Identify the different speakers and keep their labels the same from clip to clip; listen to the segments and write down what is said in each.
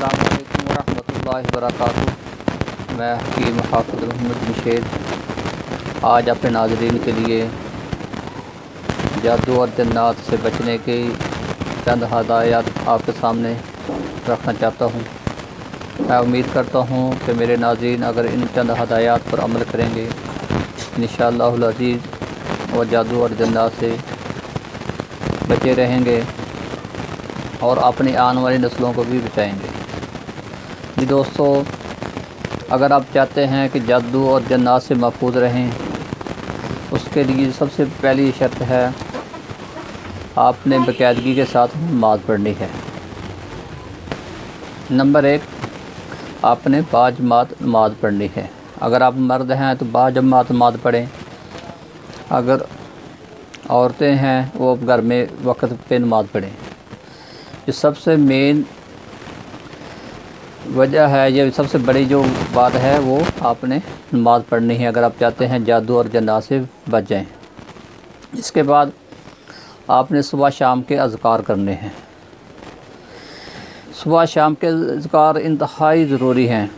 Speaker 1: अस्सलाम वालेकुम वरहमतुल्लाहि वबरकातुहू। मैं हकीम हाफिज़ मोहम्मद निशेद आज अपने नाज़रीन के लिए जादू और जन्नात से बचने की चंद हदायत आपके सामने रखना चाहता हूँ। मैं उम्मीद करता हूँ कि मेरे नाज़रीन अगर इन चंद हदायत पर अमल करेंगे इंशाअल्लाहुल अज़ीज़ और जादू और जन्नात से बचे रहेंगे और अपनी आने वाली नस्लों को भी बचाएंगे। जी दोस्तों, अगर आप चाहते हैं कि जादू और जन्नात से महफूज रहें, उसके लिए सबसे पहली शर्त है आपने बाकायदगी के साथ नमाज़ पढ़नी है। नंबर 1, आपने बाजमात नमाज़ पढ़नी है। अगर आप मर्द हैं तो बाजमात नमाज़ पढ़ें, अगर औरतें हैं वो घर में वक्त पे नमाज़ पढ़ें। जो सबसे मेन वजह है, ये सबसे बड़ी जो बात है वो आपने नमाज़ पढ़नी है अगर आप चाहते हैं जादू और जन्नात से बच जाएं। इसके बाद आपने सुबह शाम के अज़कार करने हैं। सुबह शाम के अज़कार इंतहाई ज़रूरी हैं।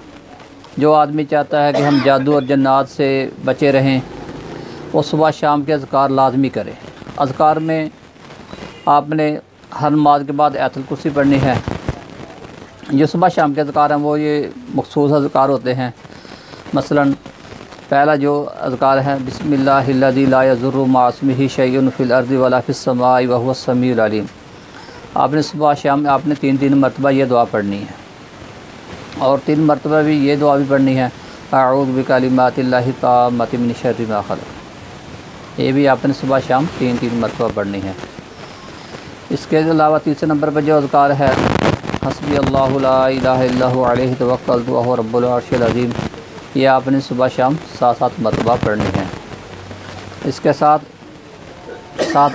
Speaker 1: जो आदमी चाहता है कि हम जादू और जन्नात से बचे रहें वो सुबह शाम के अज़कार लाजमी करें। अज़कार में आपने हर नमाज के बाद आयतुल कुर्सी पढ़नी है। जो सुबह शाम के अज़कार हैं वो ये मखसूस अज़कार होते हैं। मसलन पहला जो अज़कार है बिस्मिल्लाहिल्लज़ी ला यज़ुर्रु मअ इस्मिही शैउन फ़िल अर्ज़ि वला फ़िस समाई व हुवस समीउल अलीम। आपने सुबह शाम आपने 3 मरतबा ये दुआ पढ़नी है और 3 मरतबा भी ये दुआ भी पढ़नी है अऊज़ु बिकलिमातिल्लाहि ताम्मति मिन शर्रि मा खलक़। ये भी आपने सुबह शाम 3 मरतबा पढ़नी है। इसके अलावा तीसरे नंबर पर जो अज़कार है हस्बी अल्लाहु ला इलाहा इल्ला हु अलैहि तवक्कलतु व हुवा रब्बुल अर्शिल अज़ीम, ये आपने सुबह शाम 7 मरतबा पढ़नी है। इसके साथ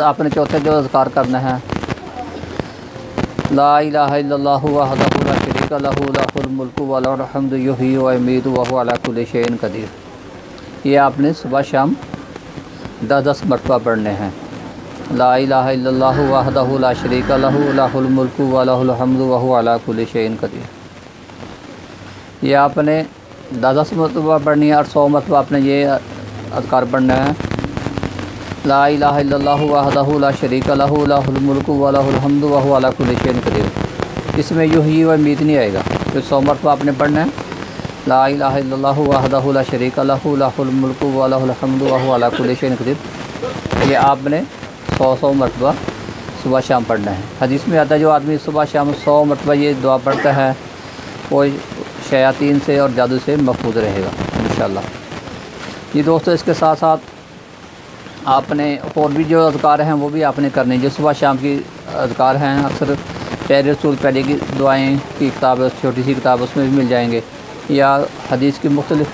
Speaker 1: आपने चौथे जो अज़कार करना है ला इलाहा इल्लल्लाहु वहदहु ला शरीका लहु लहुल मुल्कु व लहुल हम्दु युहयी व युमीतु व हुवा अला कुल्लि शैइन क़दीर। ये आपने सुबह शाम 10 मरतबा पढ़ने हैं। ला इलाहा इल्लल्लाहु वहदहु ला शरीका लहु लहुल मुल्कु व लहुल हम्दु व हुवा अला कुल्लि शैइन क़दीर। ये आपने 10 मरतबा पढ़नी है और 100 मरतबा आपने ये अज़कार पढ़ना है ला इलाहा इल्लल्लाहु वहदहु ला शरीका लहु लहुल मुल्कु व लहुल हम्दु व हुवा अला कुल्लि शैइन क़दीर। इसमें युहयी व युमीत नहीं आएगा। तो 100 मरतबा आपने पढ़ना है ला इलाहा इल्लल्लाहु वहदहु ला शरीका लहु लहुल मुल्कु व लहुल हम्दु व हुवा अला कुल्लि शैइन क़दीर। ये आपने 100 मरतबा सुबह शाम पढ़ना है। हदीस में आता है जो आदमी सुबह शाम 100 मरतबा ये दुआ पढ़ता है वो शयातीन से और जादू से महफूज रहेगा इंशाअल्लाह। ये दोस्तों, इसके साथ साथ आपने और भी जो अज़कार हैं वो भी आपने करने। जो सुबह शाम की अज़कार हैं अक्सर पैर रसूल पहले की दुआएं की किताब है, छोटी सी किताब, उसमें भी मिल जाएंगे, या हदीस की मुख्तलिफ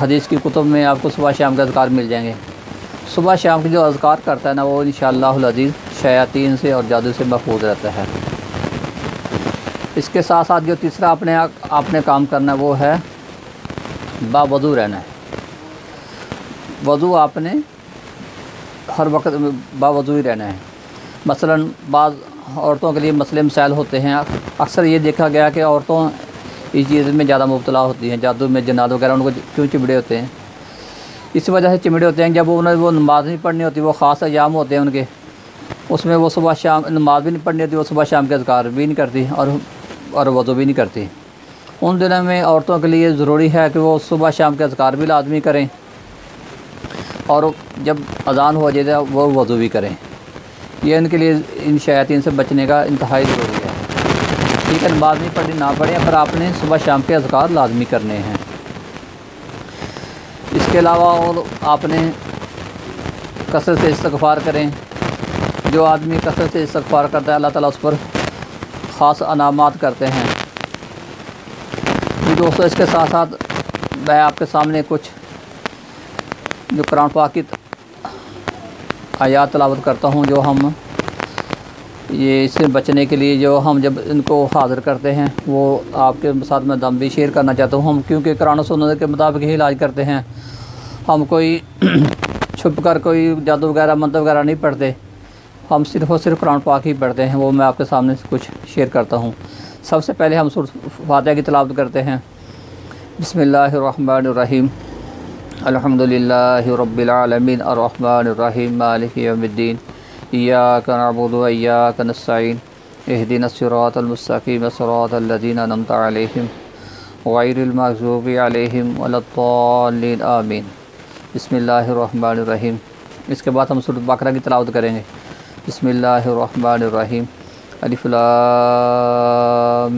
Speaker 1: हदीस की कुतुब में आपको सुबह शाम के अज़कार मिल जाएंगे। सुबह शाम की जो अज़कार करता है ना वो इंशाअल्लाहुल अज़ीज़ शयातीन से और जादू से महफूज रहता है। इसके साथ साथ जो तीसरा आपने काम करना है वो है बावज़ू रहना है। वज़ू आपने हर वक्त बावज़ू ही रहना है। मसलन बाज़ औरतों के लिए मसले मसाइल होते हैं। अक्सर ये देखा गया कि औरतों इस चीज़ में ज़्यादा मुब्तला होती हैं, जादू में जन्नात वगैरह। उनको क्यों चिमड़े होते हैं? इस वजह से चिमड़े होते हैं जब उन्हें वो नमाज़ नहीं पढ़नी होती। वो ख़ास अयाम होते हैं उनके, उसमें वो सुबह शाम नमाज़ भी नहीं पढ़नी होती, वो सुबह शाम के अज़कार भी नहीं करती और वज़ू भी नहीं करती। उन दिनों में औरतों के लिए ज़रूरी है कि वो सुबह शाम के अज़कार भी लाजमी करें और जब अज़ान हो जाए वो वज़ू भी करें। ये इनके लिए इन शयातीन से बचने का इंतहाई ज़रूरी है। ठीक है, नमाज़ नहीं पढ़नी ना पढ़ें, पर आपने सुबह शाम के अज़कार लाजमी करने हैं। इसके अलावा और आपने कसरत से इस्तिग़फ़ार करें। जो आदमी कसरत से इस्तिग़फ़ार करता है अल्लाह ताला उस पर ख़ास अनामात करते हैं। जी दोस्तों, इसके साथ साथ मैं आपके सामने कुछ जो कुरान पाक की आयात तिलावत करता हूँ, जो हम ये इससे बचने के लिए जो हम जब इनको हाज़िर करते हैं वो आपके साथ मैं दम भी शेयर करना चाहता हूँ। हम क्योंकि कुरान और सुन्नत के मुताबिक ही इलाज करते हैं, हम कोई छुप कर कोई जादू वगैरह मंत्र वगैरह नहीं पढ़ते। हम सिर्फ़ और सिर्फ कुरान पाक ही पढ़ते हैं। वो मैं आपके सामने कुछ शेयर करता हूँ। सबसे पहले हम सूरत फातिहा की तिलावत करते हैं। बिस्मिल्लाहिर्रहमानिर्रहीम। अल्हम्दुलिल्लाहि रब्बिल आलमीन अर्रहमानिर्रहीम मालिकि यौमिद्दीन इय्याका नअबुदु व इय्याका नस्तईन इहदिनस सिरातल मुस्तक़ीम सिरातल लज़ीना अनअमता अलैहिम गैरिल मग़ज़ूबि अलैहिम वलद्दाल्लीन आमीन। बिस्मिल्लाहिर्रहमानिर्रहीम। इसके बाद हम सूरत बकरा की तिलावत करेंगे। बिस्मिल्लाहिर्रहमानिर्रहीम। अलिफ लाम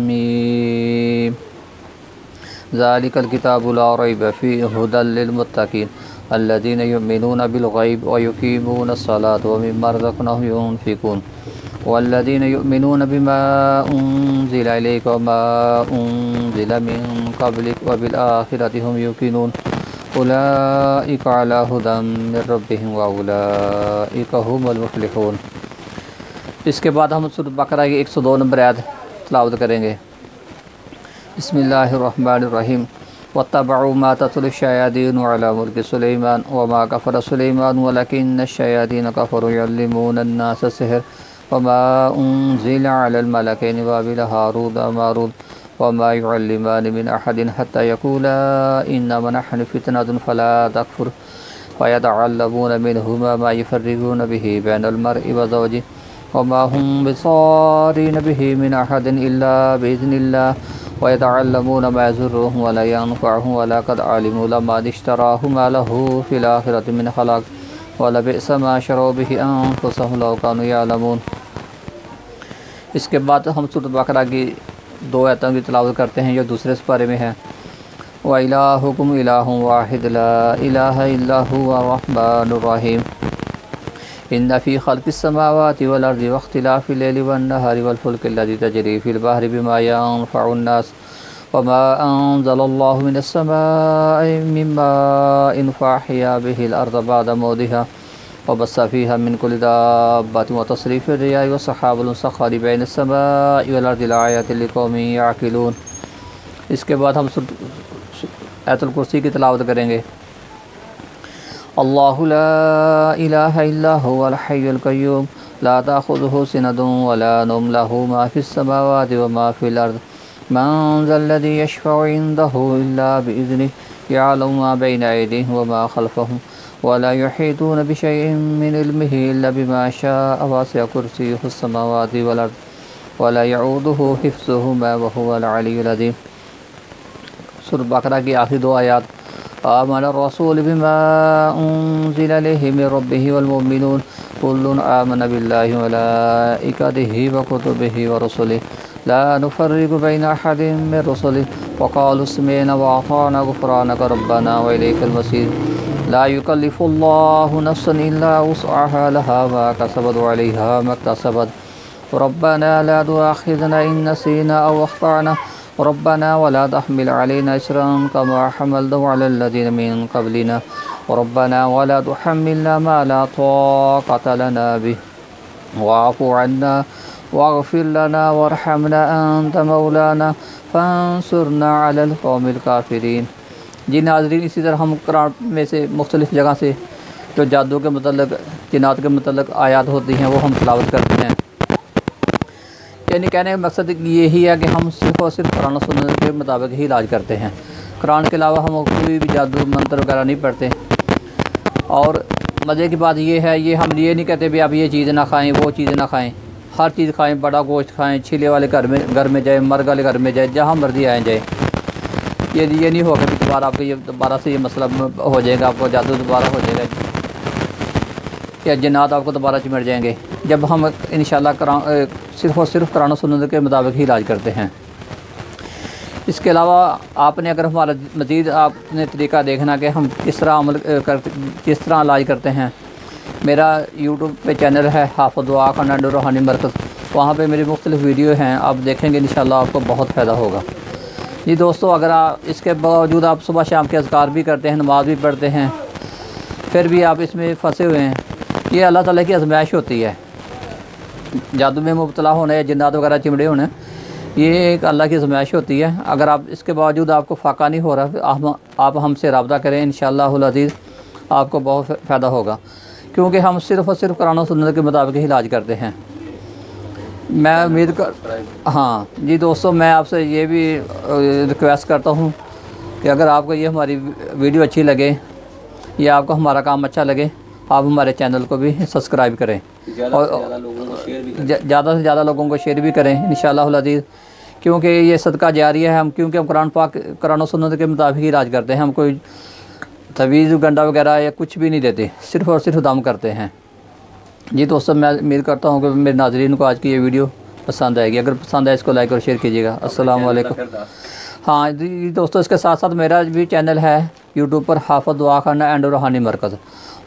Speaker 1: मीम ज़ालिकल किताबु ला रैब फ़ीहि हुदल लिल मुत्तक़ीन अल्लज़ीना युमिनूना बिल गैब व युक़ीमूनस सलाता व मिम्मा रज़क़नाहुम युनफ़िक़ून वल्लज़ीना युमिनूना बिमा उन्ज़िला इलैका व मा उन्ज़िला मिन क़ब्लिक व बिल आखिरति हुम युक़िनून उलाइका अला हुदम मिर रब्बिहिम व उलाइका हुमुल मुफ़्लिहून। इसके बाद हम सूरत बकरा की 102 नंबर आयत तिलावत करेंगे। बिस्मिल्लाहिर्रहमानिर्रहीम। वत्तबअू मा तत्लु शयातीनु अला मुल्कि सुलैमान व मा कफ़र सुलैमान वलकिन्न शयातीन कफ़रू युअल्लिमूना अन्नास सिहर व मा उन्ज़िला अलल मलकैनि बाबिल हारूत व मारूत व मा युअल्लिमानि मिन अहदिन हत्ता यक़ूला इन्नमा नहनु फ़ितनतुन फला तकफ़ुर फ़यतअल्लमूना मिनहुमा मा युफ़र्रिक़ूना बिही बैनल मर्इ व ज़ौजिही व मा हुम बिज़ारिन बिही मिन अहदिन इल्ला बिइज़्निल्लाह व यतअल्लमूना मा यज़ुर्रुहुम व ला यनफ़अहुम व लक़द अलिमू लमन इश्तराहु मा लहू फ़िल आख़िरति मिन ख़लाक़ व लबिअस मा शरौ बिही अन्फ़ुसहुम लौ कानू यअलमून। इसके बाद हम सूरत बकरा की 2 आयतों की तिलावत करते हैं, जो दूसरे पारे में है। व इलाहुकुम इलाहुन वाहिद ला इलाहा इल्ला हुवा अर्रहमानुर रहीम। इन्ना फ़ी ख़ल्क़िस समावाति वल अर्ज़ि व इख्तिलाफ़िल लैलि वन नहारि वल फ़ुल्कि लज़ी तजरी फ़िल बहरि बिमा यनफ़अुन नास व मा अंज़लल्लाहु मिनस समाइ मिन माइन फ़अह्या बिहिल अर्ज़ बअद मौतिहा व बस्स फ़ीहा मिन कुल्लि दाब्बतिन व तस्रीफ़िर रियाहि व सहाबिल मुसख़्ख़रि बैनस समाइ वल अर्ज़ि लआयातिन लिक़ौमिन यअक़िलून। इसके बाद हम आयतुल कुर्सी की तिलावत करेंगे। अल्लाहु ला इलाहा इल्ला हुवल हय्युल क़य्यूम ला ताख़ुज़ुहु सिनतुन व ला नौम लहू मा फ़िस समावाति व मा फ़िल अर्ज़ मन ज़ल्लज़ी यशफ़अु इन्दहु इल्ला बिइज़्निहि यअलमु मा बैना अयदीहिम व मा ख़ल्फ़हुम व ला युहीतूना बिशैइन मिन इल्मिहि इल्ला बिमा शाअ वसिअ कुर्सियुहुस समावाति वल अर्ज़ व ला यऊदुहु हिफ़्ज़ुहुमा व हुवल अलियुल अज़ीम। सूरत बकरा की आखिरी 2 आयत। आमन रसूल बिमा उन्ज़िला इलैहि मिन रब्बिहि वल मुमिनून कुल्लुन आमन बिल्लाहि व मलाइकतिहि व कुतुबिहि व रुसुलिहि ला नुफ़र्रिक़ु बैन अहदिन मिन रुसुलिहि व क़ालू समिअना व अताअना गुफ़्रानक रब्बना व इलैकल मसीर ला युकल्लिफ़ुल्लाहु नफ़्सन इल्ला वुस्अहा लहा मा कसबत व अलैहा मा इक्तसबत रब्बना ला तुआख़िज़ना इन नसीना औ अख़्तअना रब्बना वला तहमिल अलैना इसरन कमा हमलतहु अलल लज़ीना मिन क़ब्लिना रब्बना वला तुहम्मिलना मा ला ताक़त लना बिहि वाअफ़ु अन्ना वाग़फ़िर लना वरहमना अंत मौलाना फ़ंसुरना अलल क़ौमिल काफ़िरीन। जी नाज़रीन, इसी तरह हम कुरान में से मुख्तलिफ़ जगह से जो जादू के मतलब जनात के मतलब आयात होती हैं वो हम तिलावत करते हैं। यानी कहने का मकसद यही है कि हम सिर्फ़ और सिर्फ कुरान और सुन्नत के मुताबिक ही इलाज करते हैं। कुरान के अलावा हम कोई भी जादू मंत्र वगैरह नहीं पढ़ते। और मज़े की बात ये है, ये हम ये नहीं कहते भी आप ये चीज़ ना खाएं, वो चीज़ ना खाएं। हर चीज़ खाएं, बड़ा गोश्त खाएं, छिले वाले घर में जाए, मर्ग वाले घर में जाए, जहाँ मर्जी आए जाए। ये नहीं होगा कि दोबारा आपको ये दोबारा से ये मसला हो जाएगा, आपको जादू दोबारा हो जाएगा या जन्नात आपको दोबारा चिमट जाएंगे। जब हम इंशाअल्लाह सिर्फ़ और सिर्फ कुरान और सुन्नत के मुताबिक ही इलाज करते हैं। इसके अलावा आपने अगर हमारा मज़ीद आपने तरीका देखना कि हम किस तरह किस तरह इलाज करते हैं, मेरा यूट्यूब पे चैनल है हाफ़िज़ दुआ खाना रूहानी मरकज़, वहाँ पे मेरी मुख्तलिफ़ वीडियो हैं, आप देखेंगे इंशाअल्लाह आपको बहुत फ़ायदा होगा। जी दोस्तों, अगर आप इसके बावजूद आप सुबह शाम के अज़कार भी करते हैं, नमाज़ भी पढ़ते हैं, फिर भी आप इसमें फंसे हुए हैं, ये अल्लाह ताला की आज़माइश होती है। जादू में मुब्तला होना या जिन्नात वगैरह चिमड़े होने, ये एक अल्लाह की आज़माइश होती है। अगर आप इसके बावजूद आपको फ़ाका नहीं हो रहा, आप हमसे रब्ता करें, इंशाअल्लाहुल अज़ीज़ आपको बहुत फ़ायदा होगा, क्योंकि हम सिर्फ़ और सिर्फ कुरान और सुन्नत के मुताबिक ही इलाज करते हैं। मैं उम्मीद कर हाँ जी दोस्तों, मैं आपसे ये भी रिक्वेस्ट करता हूँ कि अगर आपको ये हमारी वीडियो अच्छी लगे या आपको हमारा काम अच्छा लगे, आप हमारे चैनल को भी सब्सक्राइब करें और ज़्यादा से ज़्यादा लोगों को शेयर भी करें इंशाअल्लाह अज़ीज़, क्योंकि ये सदका जारिया है। क्योंकि हम कुरान पाक कुरान और सुन्नत के मुताबिक ही इलाज करते हैं। हम कोई तवीज़ गंडा वगैरह या कुछ भी नहीं देते, सिर्फ़ और सिर्फ दम करते हैं। जी दोस्तों, मैं उम्मीद करता हूँ कि मेरे नाज़रीन को आज की ये वीडियो पसंद आएगी। अगर पसंद आए इसको लाइक और शेयर कीजिएगा। अस्सलाम वालेकुम। हाँ जी दोस्तों, इसके साथ साथ मेरा भी चैनल है यूट्यूब पर, हाफ़िज़ दुआ खाना एंड रूहानी मरकज़।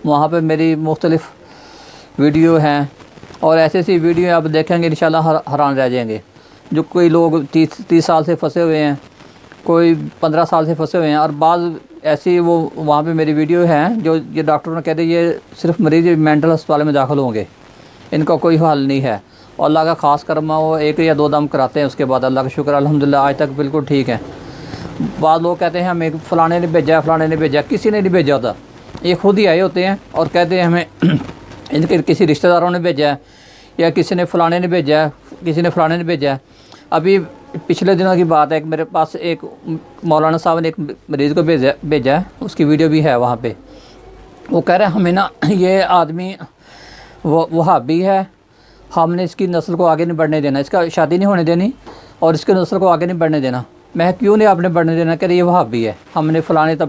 Speaker 1: वहाँ पे मेरी मुख्तलिफ़ वीडियो हैं और ऐसी ऐसी वीडियो आप देखेंगे इंशाल्लाह हैरान रह जाएंगे। जो कोई लोग 30 साल से फंसे हुए हैं, कोई 15 साल से फंसे हुए हैं, और बाद ऐसी वो वहाँ पे मेरी वीडियो हैं जो ये डॉक्टर ने कहते ये सिर्फ मरीज़ मेंटल अस्पताल में दाखिल होंगे, इनका कोई हल नहीं है। और अल्लाह का ख़ास करम है, वो 1 या 2 दम कराते हैं, उसके बाद अल्लाह का शुक्र अल्हम्दुलिल्लाह आज तक बिल्कुल ठीक है। बाद लोग कहते हैं हमें फ़लाने ने भेजा, फ़लाने ने भेजा, किसी ने नहीं भेजा होता। ये खुद ही आए होते हैं और कहते हैं हमें इनके किसी रिश्तेदारों ने भेजा है या किसी ने फ़लाने ने भेजा है, किसी ने फ़लाने ने भेजा है। अभी पिछले दिनों की बात है, मेरे पास एक मौलाना साहब ने एक मरीज़ को भेजा है, उसकी वीडियो भी है वहाँ पे। वो कह रहे हैं हमें ना ये आदमी वो वहाबी है, हमने इसकी नस्ल को आगे नहीं बढ़ने देना, इसका शादी नहीं होने देनी और इसकी नस्ल को आगे नहीं बढ़ने देना। मैं क्यों नहीं आपने बढ़ने देना? कह रहे ये वहाबी है, हमने फ़लाने तब